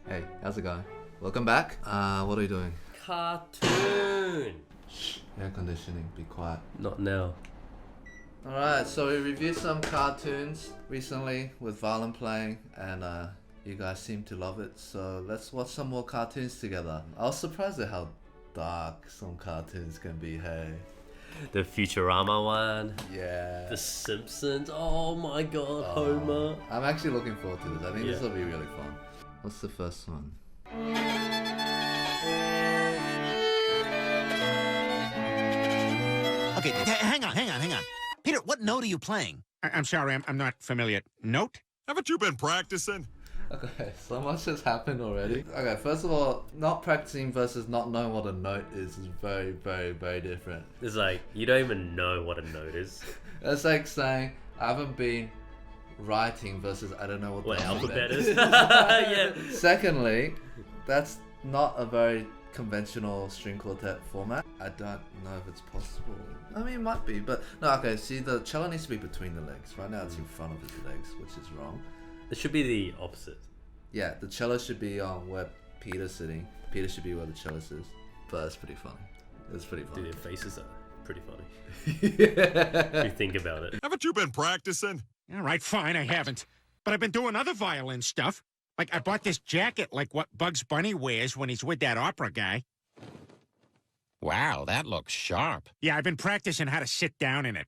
Hey, how's it going? Welcome back. What are you doing? Cartoon. Shh, air conditioning, be quiet. Not now. Alright, so we reviewed some cartoons recently with Valen playing, and you guys seem to love it, so let's watch some more cartoons together. I was surprised at how dark some cartoons can be, hey. The Futurama one. Yeah. The Simpsons. Oh my god, Homer. I'm actually looking forward to this. I think this Yeah. will be really fun. What's the first one? Okay, hang on. Peter, what note are you playing? I'm sorry, I'm not familiar. Note? Haven't you been practicing? Okay, so much has happened already. Okay, first of all, not practicing versus not knowing what a note is very, very, very different. It's like, you don't even know what a note is. That's like saying, I haven't been writing versus I don't know what What the alphabet is. Yeah. Secondly, that's not a very conventional string quartet format. I don't know if it's possible. I mean, it might be, but no, okay, see, the cello needs to be between the legs. Right now it's in front of his legs, which is wrong. It should be the opposite. Yeah, the cello should be on where Peter's sitting. Peter should be where the cellist is. But it's pretty funny. It's pretty funny. Dude, their faces are pretty funny. Yeah. If you think about it. Haven't you been practicing? All right, fine, I haven't. But I've been doing other violin stuff. Like, I bought this jacket like what Bugs Bunny wears when he's with that opera guy. Wow, that looks sharp. Yeah, I've been practicing how to sit down in it.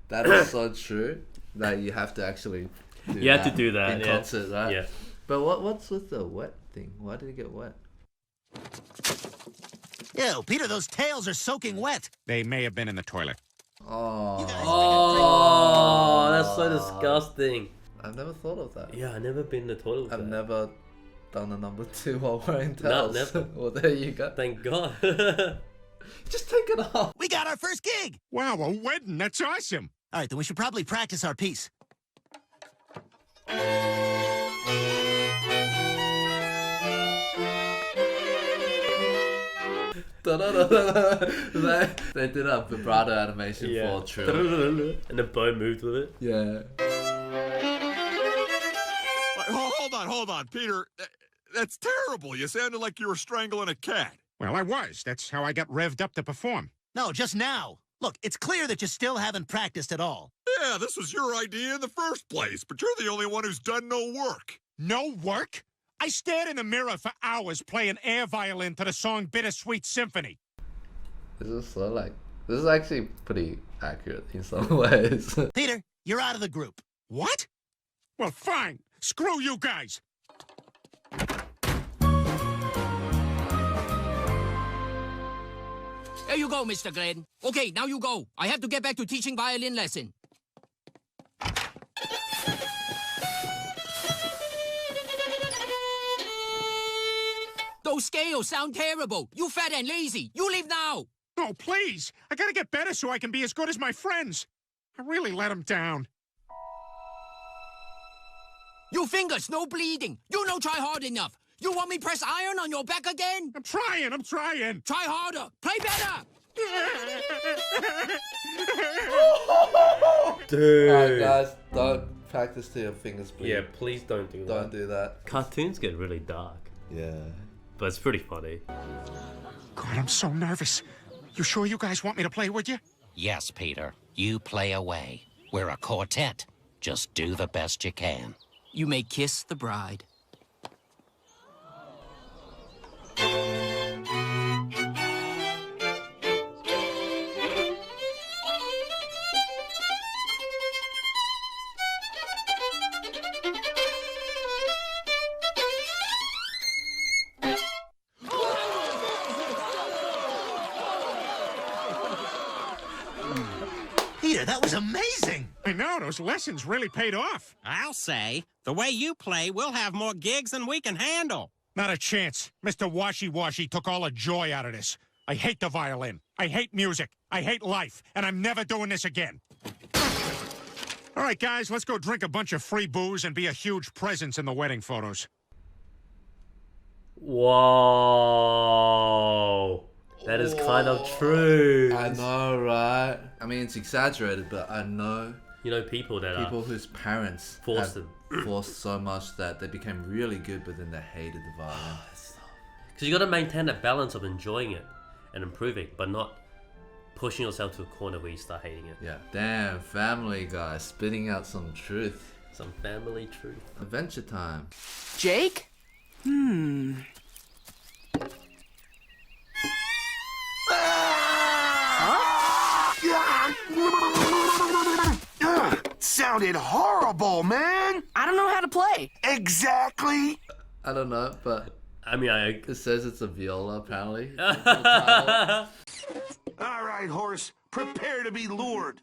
That is so true that you have to actually do You have to do that, in yeah. concert, right? Yeah. But what's with the wet thing? Why did it get wet? Ew, Peter, those tails are soaking wet. They may have been in the toilet. Oh. Oh, that's so disgusting. I've never thought of that. Yeah, I never been in the toilet with I've that. never done a number 2 while wearing No, tails. never. Well, there you go. Thank God. Just take it off. We got our first gig. Wow, a wedding, that's awesome. All right, then we should probably practice our piece. They did a vibrato animation Yeah. for Trill. And the bow moved with it. Yeah. Hold on, Peter. That's terrible. You sounded like you were strangling a cat. Well, I was. That's how I got revved up to perform. No, just now. Look, it's clear that you still haven't practiced at all. Yeah, this was your idea in the first place, but you're the only one who's done no work. No work? I stared in the mirror for hours playing air violin to the song Bittersweet Symphony. This is so this is actually pretty accurate in some ways. Peter, you're out of the group. What? Well, fine. Screw you guys. There you go, Mr. Glenn. Okay, now you go. I have to get back to teaching violin lesson. Those scales sound terrible. You fat and lazy. You leave now. Oh, please. I gotta get better so I can be as good as my friends. I really let them down. You fingers, no bleeding. You no try hard enough. You want me press iron on your back again? I'm trying. Try harder. Play better. Dude. Alright, guys, don't practice till your fingers bleed. Yeah, please don't do that. Don't do that. Cartoons get really dark, Yeah. but it's pretty funny. God, I'm so nervous. You sure you guys want me to play with you? Yes, Peter. You play away. We're a quartet. Just do the best you can. You may kiss the bride. Peter, that was amazing. I know, those lessons really paid off. I'll say, the way you play, we'll have more gigs than we can handle. Not a chance. Mr. Washy-Washy took all the joy out of this. I hate the violin. I hate music. I hate life. And I'm never doing this again. All right, guys, let's go drink a bunch of free booze and be a huge presence in the wedding photos. Whoa. That is kind of true. I know, right? I mean, it's exaggerated, but I know You know, people that People whose parents Forced had them. forced so much that they became really good, but then they hated the violin. Because you got to maintain that balance of enjoying it and improving, but not pushing yourself to a corner where you start hating it. Yeah. Damn, Family Guy spitting out some truth. Some family truth. Adventure Time. Jake? Sounded horrible, man. I don't know how to play. Exactly. I don't know, but I mean, it says it's a viola, apparently. All right, horse. Prepare to be lured.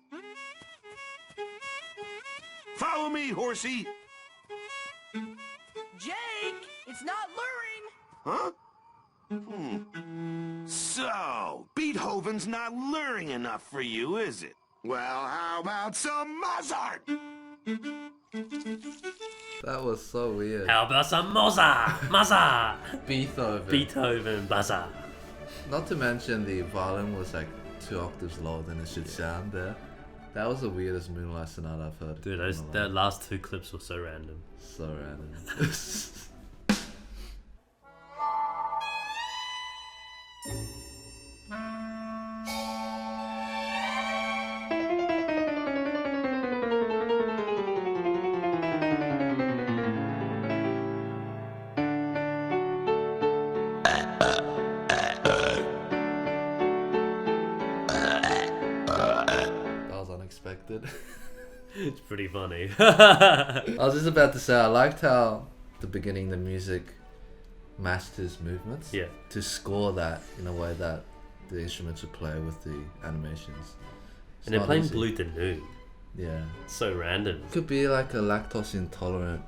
Follow me, horsey. Jake, it's not luring. Huh? So, Beethoven's not luring enough for you, is it? Well, how about some Mozart? That was so weird. How about some Mozart? Beethoven. Buzzer. Not to mention the violin was like 2 octaves lower than it should sound there. That was the weirdest Moonlight Sonata I've heard. Dude, that last 2 clips were so random. So random. That was unexpected. It's pretty funny. I was just about to say, I liked how the beginning the music matched his movements. Yeah. To score that in a way that the instruments would play with the animations. It's And they're not playing easy. Blue Danube. Yeah. So random. Could be like a lactose intolerant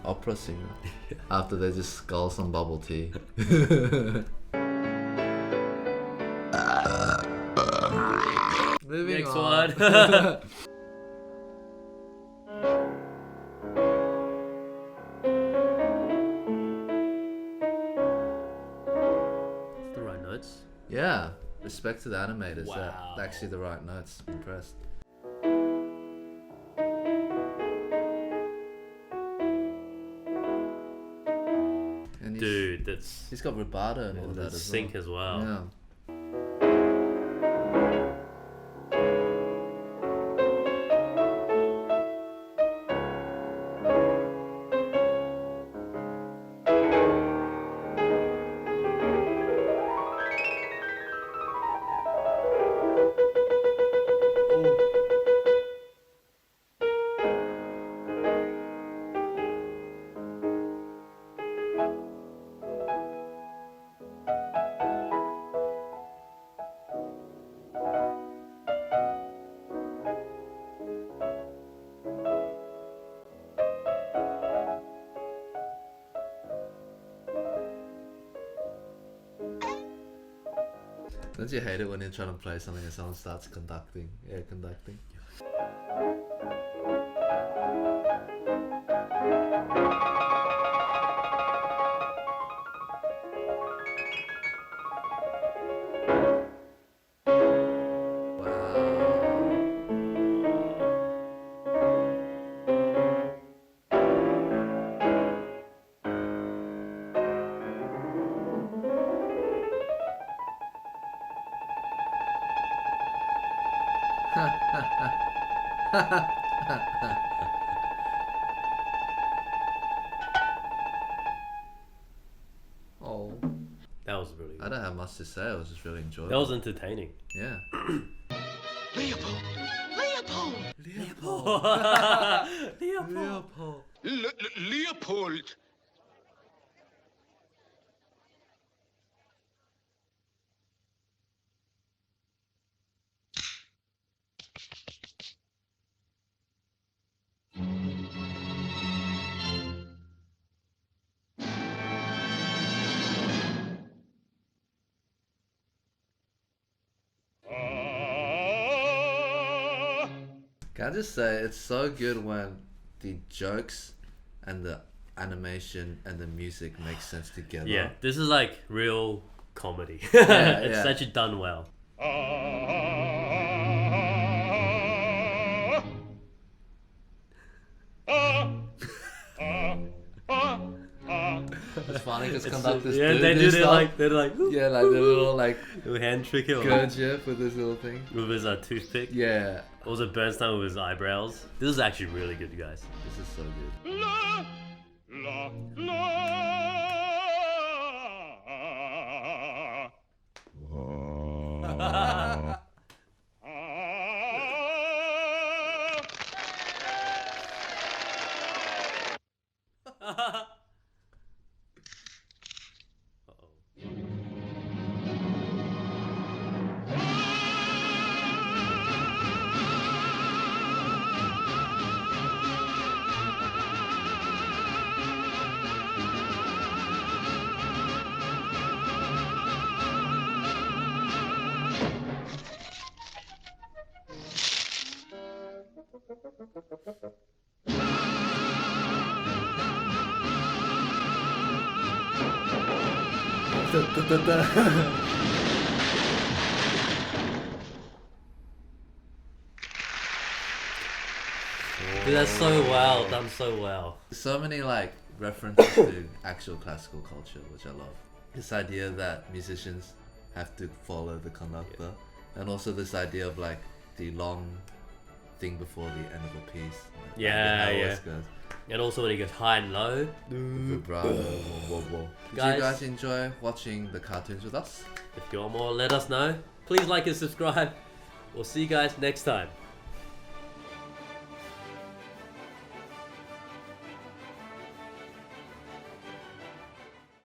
opera singer after they just scull some bubble tea. Moving Next on. one. The right notes. Yeah. Respect to the animators. Wow. That actually the right notes. Impressed. And Dude, that's he's got rubato and all that that's as sync well. as well. Yeah. Don't you hate it when you're trying to play something and someone starts conducting? Yeah, conducting. Oh, That was really I good. don't have much to say. I was just really enjoying. That was entertaining. Yeah. Leopold! Leopold! Leopold. Leopold! Can I just say, it's so good when the jokes and the animation and the music make sense together. Yeah, this is like real comedy. Yeah, It's yeah. actually done well. It's funny because It's conductors yeah, do they this do. stuff. They're like, Yeah, like the little like little hand trick it gurge with this little thing. with his toothpick. Yeah, Also Bernstein with his eyebrows. This is actually really good, guys. this is so good. Dude, that's so well done, so well. So many like references to actual classical culture, which I love. This idea that musicians have to follow the conductor, and also this idea of like the long thing before the end of a piece. Like, Yeah, how it yeah. always goes. And also when he goes high and low. Vibrato. Whoa, whoa. Did Guys- you guys enjoy watching the cartoons with us? If you want more, let us know. Please like and subscribe. We'll see you guys next time.